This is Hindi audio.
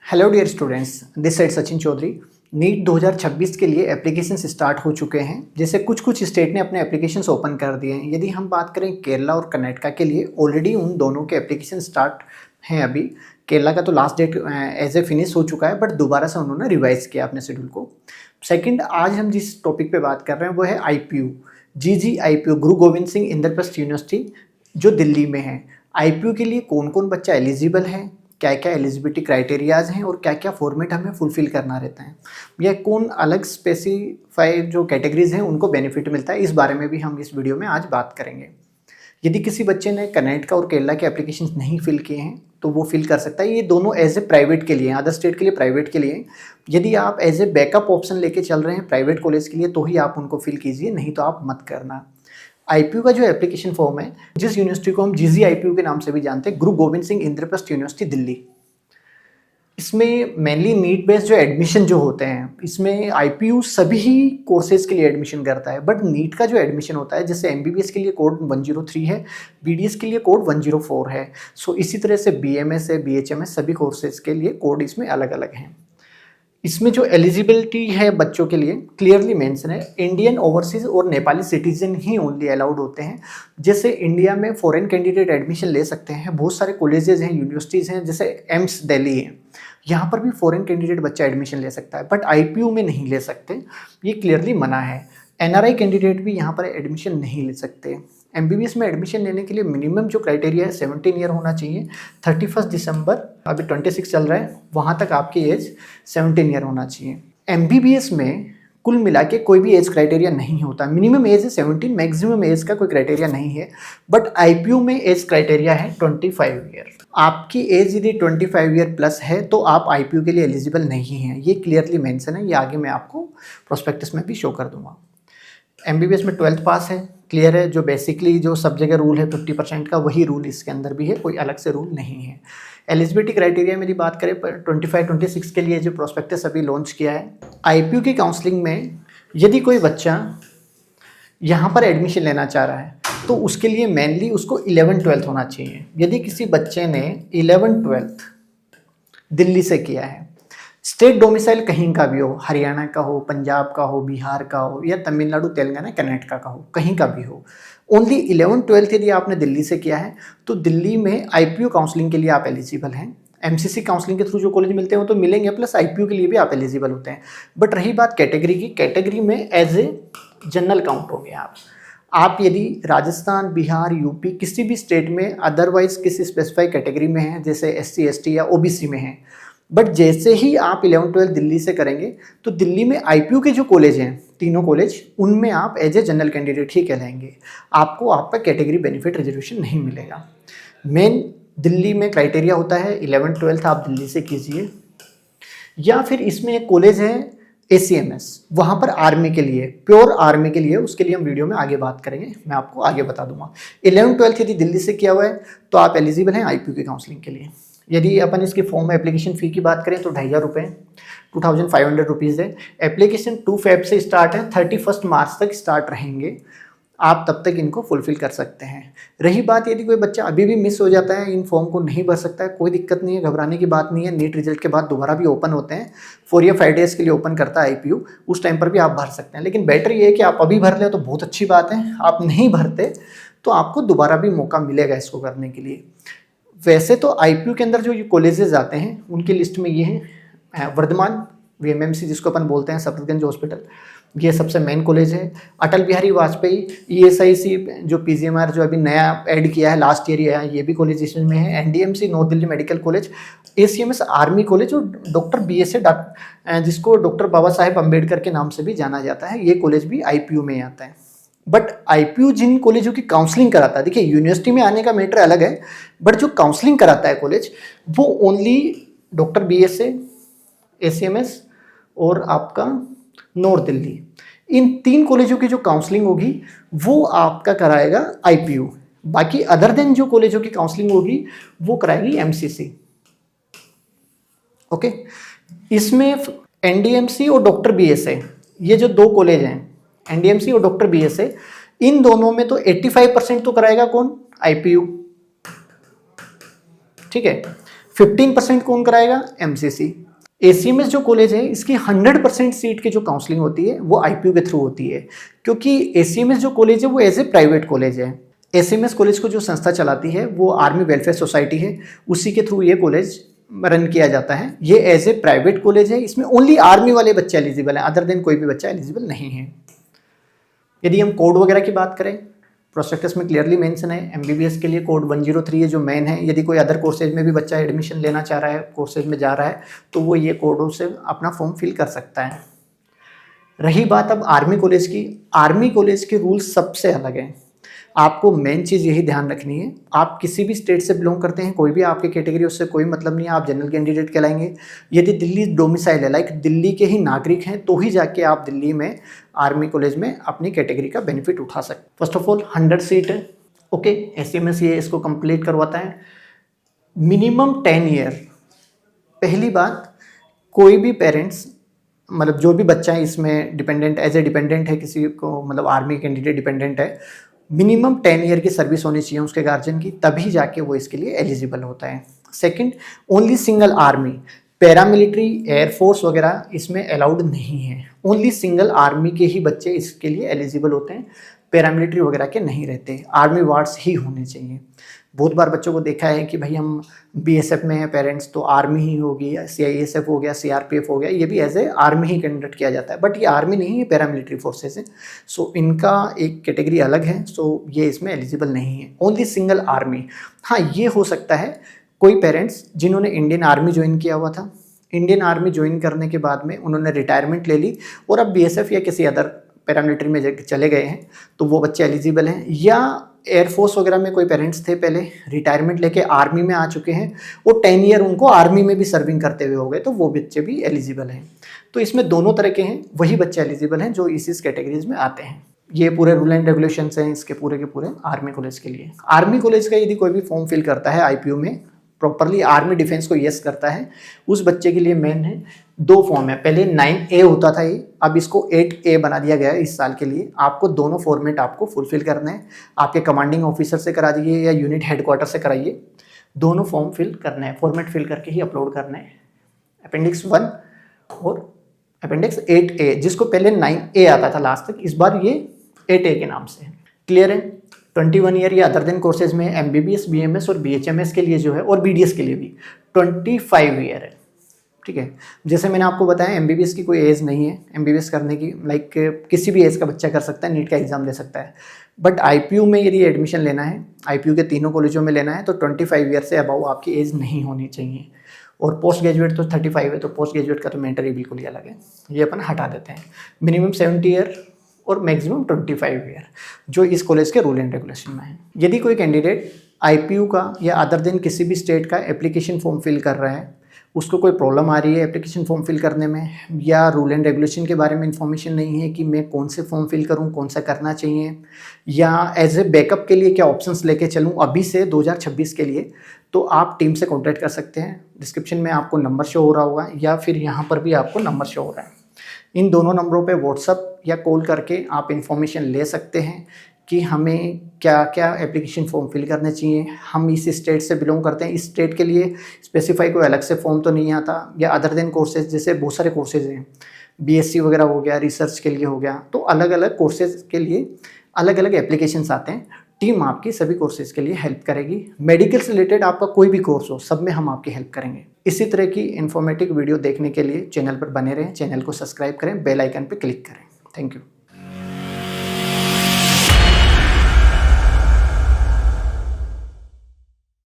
Hello dear students, this side Sachin Chaudhary. NEET 2026 के लिए एप्लीकेशंस स्टार्ट हो चुके हैं। जैसे कुछ स्टेट ने अपने एप्लीकेशंस ओपन कर दिए हैं। यदि हम बात करें केरला और कर्नाटका के लिए, ऑलरेडी उन दोनों के एप्लीकेशन स्टार्ट हैं। अभी केरला का तो last date as a finish हो चुका है, बट दोबारा से उन्होंने रिवाइज किया अपने शेड्यूल को। सेकंड, आज हम जिस टॉपिक पे बात कर रहे हैं वो है IPU, GGIPU, गुरु गोविंद सिंह इंद्रप्रस्थ यूनिवर्सिटी जो दिल्ली में है। IPU के लिए कौन कौन बच्चा एलिजिबल है, क्या क्या एलिजिबिलिटी क्राइटेरियाज हैं और क्या क्या फॉर्मेट हमें फुलफिल करना रहता है, या कौन अलग स्पेसिफाइड जो कैटेगरीज हैं उनको बेनिफिट मिलता है, इस बारे में भी हम इस वीडियो में आज बात करेंगे। यदि किसी बच्चे ने कर्नाटका और केरला के एप्लीकेशंस नहीं फिल किए हैं तो वो फिल कर सकता है। ये दोनों एज ए प्राइवेट के लिए, अदर स्टेट के लिए प्राइवेट के लिए। यदि आप एज ए बैकअप ऑप्शन लेके चल रहे हैं प्राइवेट कॉलेज के लिए तो ही आप उनको फिल कीजिए, नहीं तो आप मत करना। IPU का जो एप्लीकेशन फॉर्म है, जिस यूनिवर्सिटी को हम GGIPU के नाम से भी जानते हैं, गुरु गोविंद सिंह इंद्रप्रस्थ यूनिवर्सिटी दिल्ली, इसमें मेनली नीट बेस्ड जो एडमिशन जो होते हैं, इसमें IPU सभी ही कोर्सेज के लिए एडमिशन करता है। बट नीट का जो एडमिशन होता है, जैसे MBBS के लिए कोड 103 है, BDS के लिए कोड 104 है। सो इसी तरह से BMS है, BHMS, सभी कोर्सेज के लिए कोड इसमें अलग अलग हैं। इसमें जो एलिजिबिलिटी है बच्चों के लिए क्लियरली मेंशन है, इंडियन, ओवरसीज और नेपाली सिटीजन ही ओनली अलाउड होते हैं। जैसे इंडिया में फॉरेन कैंडिडेट एडमिशन ले सकते हैं, बहुत सारे कॉलेजेस हैं, यूनिवर्सिटीज़ हैं, जैसे एम्स दिल्ली है, यहाँ पर भी फॉरेन कैंडिडेट बच्चा एडमिशन ले सकता है, बट IPU में नहीं ले सकते, ये क्लियरली मना है। NRI कैंडिडेट भी यहाँ पर एडमिशन नहीं ले सकते। MBBS में एडमिशन लेने के लिए मिनिमम जो क्राइटेरिया है 17 ईयर होना चाहिए। 31 दिसंबर, अभी 26 चल रहा है, वहाँ तक आपकी एज 17 ईयर होना चाहिए। MBBS में कुल मिला के कोई भी एज क्राइटेरिया नहीं होता, मिनिमम एज है 17, मैक्सिमम एज का कोई क्राइटेरिया नहीं है। बट IPU में एज क्राइटेरिया है 25 ईयर। आपकी एज यदि 25 ईयर प्लस है तो आप IPU के लिए एलिजिबल नहीं हैं, ये क्लियरली मेंशन है। ये आगे मैं आपको प्रोस्पेक्टस में भी शो कर दूंगा। MBBS में 12th पास है, क्लियर है। जो बेसिकली जो सब जगह रूल है 50% का, वही रूल इसके अंदर भी है, कोई अलग से रूल नहीं है। एलिजिबिलिटी क्राइटेरिया मेरी बात करें 25-26 के लिए जो प्रोस्पेक्टस अभी लॉन्च किया है, IPU की काउंसलिंग में यदि कोई बच्चा यहाँ पर एडमिशन लेना चाह रहा है तो उसके लिए मेनली उसको 11-12 होना चाहिए। यदि किसी बच्चे ने 11-12 दिल्ली से किया है, स्टेट डोमिसाइल कहीं का भी हो, हरियाणा का हो, पंजाब का हो, बिहार का हो, या तमिलनाडु, तेलंगाना, कर्नाटका का हो, कहीं का भी हो, ओनली 11-12 यदि आपने दिल्ली से किया है तो दिल्ली में IPU काउंसलिंग के लिए आप एलिजिबल हैं। MCC काउंसलिंग के थ्रू जो कॉलेज मिलते हैं वो तो मिलेंगे, प्लस IPU के लिए भी आप एलिजिबल होते हैं। बट रही बात कैटेगरी की, कैटेगरी में एज ए जनरल काउंट हो गया आप यदि राजस्थान, बिहार, यूपी किसी भी स्टेट में अदरवाइज किसी स्पेसिफाइड कैटेगरी में हैं, जैसे SC ST या OBC में हैं, बट जैसे ही आप 11-12 दिल्ली से करेंगे तो दिल्ली में IPU के जो कॉलेज हैं, तीनों कॉलेज, उनमें आप एज ए जनरल कैंडिडेट ही कहलाएंगे। आपको आपका कैटेगरी बेनिफिट रिजर्वेशन नहीं मिलेगा। मेन दिल्ली में क्राइटेरिया होता है 11-12 आप दिल्ली से कीजिए, या फिर इसमें एक कॉलेज है ACMS, वहाँ पर आर्मी के लिए, प्योर आर्मी के लिए, उसके लिए हम वीडियो में आगे बात करेंगे, मैं आपको आगे बता दूंगा। 11-12 यदि दिल्ली से किया हुआ है तो आप एलिजिबल हैं IPU की काउंसलिंग के लिए। यदि अपन इसकी फॉर्म एप्लीकेशन फ़ी की बात करें तो 2500 रुपये, 2500 रुपीज़ है। एप्लीकेशन 2 Feb से स्टार्ट है, 31 मार्च तक स्टार्ट रहेंगे। आप तब तक इनको फुलफिल कर सकते हैं। रही बात, यदि कोई बच्चा अभी भी मिस हो जाता है, इन फॉर्म को नहीं भर सकता है, कोई दिक्कत नहीं है, घबराने की बात नहीं है। नीट रिजल्ट के बाद दोबारा भी ओपन होते हैं, 4 या 5 डेज़ के लिए ओपन करता है IPU, उस टाइम पर भी आप भर सकते हैं। लेकिन बेटर ये है कि आप अभी भर लें तो बहुत अच्छी बात है, आप नहीं भरते तो आपको दोबारा भी मौका मिलेगा इसको करने के लिए। वैसे तो IPU के अंदर जो ये कॉलेजेस आते हैं उनकी लिस्ट में ये है वर्धमान VMMC, जिसको अपन बोलते हैं सफदरगंज हॉस्पिटल, ये सबसे मेन कॉलेज है। अटल बिहारी वाजपेयी ESIC जो PGMR जो अभी नया ऐड किया है, लास्ट ईयर आया, ये भी कॉलेज इसमें है। NDMC north Delhi medical college, ACMS army college, और डॉक्टर BSA जिसको डॉक्टर बाबा साहेब अम्बेडकर के नाम से भी जाना जाता है, ये कॉलेज भी IPU में आता है। बट IPU जिन कॉलेजों की काउंसलिंग कराता है, देखिए यूनिवर्सिटी में आने का मैटर अलग है, बट जो काउंसलिंग कराता है कॉलेज वो ओनली डॉक्टर BSA, ACMS और आपका नॉर्थ दिल्ली, इन 3 कॉलेजों की जो काउंसलिंग होगी वो आपका कराएगा IPU। बाकी अदर देन जो कॉलेजों की काउंसलिंग होगी वो कराएगी MCC। ओके, इसमें NDMC और डॉक्टर BSA, ये जो 2 कॉलेज हैं, NDMC और डॉक्टर BSA, इन दोनों में तो 85% तो कराएगा कौन? IPU। ठीक है। 15% कौन कराएगा? एमसीसी। एसीएमएस जो कॉलेज है इसकी 100% सीट की जो काउंसलिंग होती है वो आईपीयू के थ्रू होती है, क्योंकि एसीएमएस जो कॉलेज है वो एज ए प्राइवेट कॉलेज है। एसीएमएस कॉलेज को जो संस्था चलाती है वो आर्मी वेलफेयर सोसाइटी है, उसी के थ्रू ये कॉलेज रन किया जाता है। ये एज ए प्राइवेट कॉलेज है, इसमें ओनली आर्मी वाले बच्चे एलिजिबल हैं, अदर देन कोई भी बच्चा एलिजिबल नहीं है। यदि हम कोड वगैरह की बात करें, प्रोस्पेक्टस में क्लियरली मेंशन है एमबीबीएस के लिए कोड 103 है जो मेन है। यदि कोई अदर कोर्सेज में भी बच्चा एडमिशन लेना चाह रहा है, कोर्सेज में जा रहा है, तो वो ये कोडों से अपना फॉर्म फिल कर सकता है। रही बात अब आर्मी कॉलेज की, आर्मी कॉलेज के रूल्स सबसे अलग हैं। आपको मेन चीज़ यही ध्यान रखनी है, आप किसी भी स्टेट से बिलोंग करते हैं, कोई भी आपकी कैटेगरी, उससे कोई मतलब नहीं है, आप जनरल कैंडिडेट कहलाएंगे। यदि दिल्ली डोमिसाइल है, लाइक दिल्ली के ही नागरिक हैं, तो ही जाके आप दिल्ली में आर्मी कॉलेज में अपनी कैटेगरी का बेनिफिट उठा सकते। फर्स्ट ऑफ ऑल 100 सीट है, ओके, एसीएमएस ये इसको कंप्लीट करवाता है। Minimum 10 year. पहली बात, कोई भी पेरेंट्स, मतलब जो भी बच्चा है इसमें डिपेंडेंट, एज ए डिपेंडेंट है, किसी को मतलब आर्मी कैंडिडेट डिपेंडेंट है, मिनिमम 10 ईयर की सर्विस होनी चाहिए उसके गार्जियन की, तभी जाके वो इसके लिए एलिजिबल होता है। Second, only single army, paramilitary, air force वगैरह इसमें अलाउड नहीं है। ओनली सिंगल आर्मी के ही बच्चे इसके लिए एलिजिबल होते हैं, पैरामिलिट्री वगैरह के नहीं रहते। आर्मी वार्ड्स ही होने चाहिए। बहुत बार बच्चों को देखा है कि भाई हम बीएसएफ में हैं पेरेंट्स, तो आर्मी ही होगी, सीआईएसएफ हो गया, सीआरपीएफ हो गया, ये भी एज ए आर्मी ही कंडक्ट किया जाता है, बट ये आर्मी नहीं है, पैरामिलिट्री फोर्सेस है। सो इनका एक कैटेगरी अलग है, सो ये इसमें एलिजिबल नहीं है। Only single army. हाँ, ये हो सकता है कोई पेरेंट्स जिन्होंने इंडियन आर्मी ज्वाइन किया हुआ था, इंडियन आर्मी ज्वाइन करने के बाद में उन्होंने रिटायरमेंट ले ली और अब बीएसएफ या किसी अदर पैरामिलिट्री में चले गए हैं, तो वो बच्चे एलिजिबल हैं। या एयरफोर्स वगैरह में कोई पेरेंट्स थे पहले, रिटायरमेंट लेके आर्मी में आ चुके हैं, वो 10 ईयर उनको आर्मी में भी सर्विंग करते हुए हो गए, तो वो बच्चे भी एलिजिबल हैं। तो इसमें दोनों तरह के हैं, वही बच्चे एलिजिबल हैं जो इस कैटेगरीज में आते हैं। ये पूरे रूल एंड रेगुलेशंस हैं इसके पूरे के पूरे आर्मी कॉलेज के लिए। आर्मी कॉलेज का यदि कोई भी फॉर्म फिल करता है आईपीयू में, प्रॉपरली आर्मी डिफेंस को यस करता है, उस बच्चे के लिए मेन है 2 फॉर्म है। पहले 9A होता था ये, अब इसको 8A बना दिया गया है इस साल के लिए। आपको दोनों फॉर्मेट आपको फुलफिल करना है, आपके कमांडिंग ऑफिसर से करा दीजिए या यूनिट हेडक्वार्टर से कराइए, दोनों फॉर्म फिल करना है, फॉर्मेट फिल करके ही अपलोड करना है। अपेंडिक्स 1 और अपेंडिक्स 8A, जिसको पहले 9A आता था लास्ट तक, इस बार ये 8A के नाम से है। क्लियर है? 21 ईयर या अदर देन कोर्सेज में एमबीबीएस, बीएमएस और बीएचएमएस के लिए जो है, और बीडीएस के लिए भी 25 ईयर है। ठीक है, जैसे मैंने आपको बताया एमबीबीएस की कोई एज नहीं है एमबीबीएस करने की, लाइक किसी भी एज का बच्चा कर सकता है, नीट का एग्जाम दे सकता है। बट आईपीयू में यदि एडमिशन लेना है, आईपीयू के तीनों कॉलेजों में लेना है, तो 25 ईयर से अबाउ आपकी एज नहीं होनी चाहिए। और पोस्ट ग्रेजुएट तो 35 है, तो पोस्ट ग्रेजुएट का तो मैटर ही बिल्कुल ही अलग है, ये अपन हटा देते हैं। मिनिमम 70 ईयर और मैक्सिमम 25 ईयर, जो इस कॉलेज के रूल एंड रेगुलेशन में है। यदि कोई कैंडिडेट आईपीयू का या अदर देन किसी भी स्टेट का एप्लीकेशन फॉर्म फिल कर रहा है, उसको कोई प्रॉब्लम आ रही है एप्लीकेशन फॉर्म फिल करने में, या रूल एंड रेगुलेशन के बारे में इन्फॉर्मेशन नहीं है कि मैं कौन से फॉर्म फिल करूं, कौन सा करना चाहिए, या एज ए बैकअप के लिए क्या ऑप्शंस लेके चलूं अभी से 2026 के लिए, तो आप टीम से कॉन्टैक्ट कर सकते हैं। डिस्क्रिप्शन में आपको नंबर शो हो रहा होगा या फिर यहाँ पर भी आपको नंबर शो हो रहा है। इन दोनों नंबरों पे व्हाट्सअप या कॉल करके आप इन्फॉर्मेशन ले सकते हैं कि हमें क्या क्या एप्लीकेशन फॉर्म फिल करने चाहिए, हम इस स्टेट से बिलोंग करते हैं, इस स्टेट के लिए स्पेसिफाई कोई अलग से फॉर्म तो नहीं आता, या अदर देन कोर्सेज, जैसे बहुत सारे कोर्सेज हैं, बीएससी वगैरह हो गया, रिसर्च के लिए हो गया, तो अलग अलग कोर्सेज के लिए अलग अलग एप्लीकेशंस आते हैं। टीम आपकी सभी कोर्सेज के लिए हेल्प करेगी। मेडिकल से रिलेटेड आपका कोई भी कोर्स हो, सब में हम आपकी हेल्प करेंगे। इसी तरह की इन्फॉर्मेटिव वीडियो देखने के लिए चैनल पर बने रहें, चैनल को सब्सक्राइब करें, बेल आइकन पर क्लिक करें। Thank you.